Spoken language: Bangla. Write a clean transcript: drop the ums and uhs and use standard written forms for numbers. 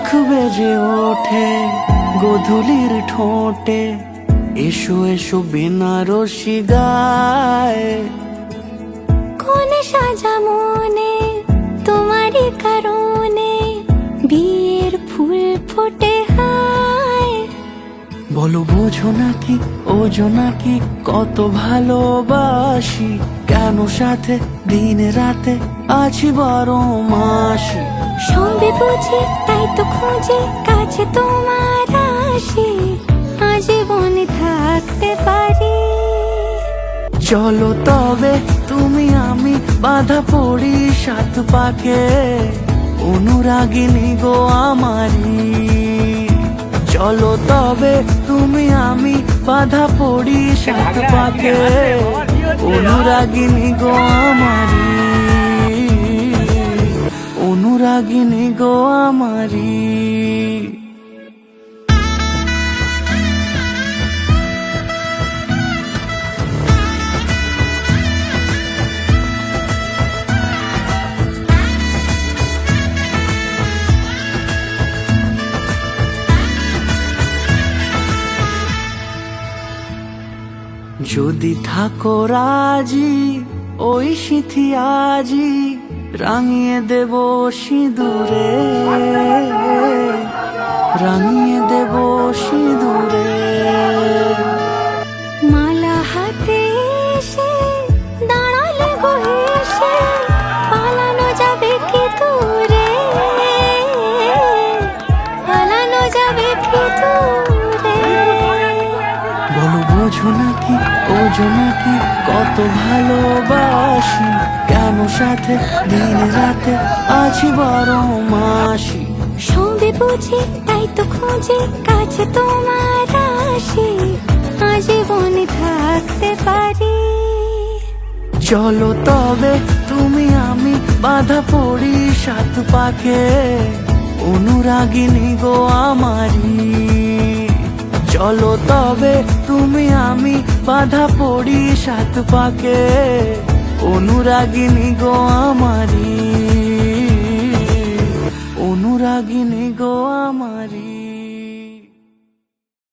শাখ বেজে ওঠে গোধূলির ঠোঁটে, এসো এসো বেনারসি গায়। কোন সাজা মনে তোমারই কারণে বিয়ের ফুল ফোটে হায়। বলো বোঝো নাকি ওজো নাকি কত ভালোবাসি, কেন সাথে দিন রাতে আছি 12 মাসি। সবে বুঝি তাই তো খুঁজে কাছে তোমার আসি, আজীবনে থাকতে পারি। চলো তবে তুমি আমি বাঁধা পড়ি 7 পাকে, অনুরাগিনী গো আমারি। চলো তবে তুমি আমি বাঁধা পড়ি 7 পাকে, অনুরাগিনী গো আমারি, অনুরাগিনী গো আমারি। যদি থাকো রাজি ওই সিঁথি আজি রাঙিয়ে দেব সিঁদুরে, রাঙিয়ে দেব সিঁদুরে। মালা হাতে এসে দাঁড়ালে গো হেসে, পালানো যাবে কি দূরে, পালানো যাবে কি দূরে। বলো বোঝো নাকি ওজো নাকি কত ভালোবাসি, কেন সাথে দিন রাতে আছি 12 মাসি। সবে বুঝি তাই তো খুঁজে কাছে তোমার আসি, আজীবনে থাকতে পারি। চলো তবে তুমি আমি বাঁধা পড়ি 7 পাকে, অনুরাগিনী গো আমারি। চলো তবে তুমি আমি বাঁধা পড়ি 7 পাকে, অনুরাগিনী গো আমারি।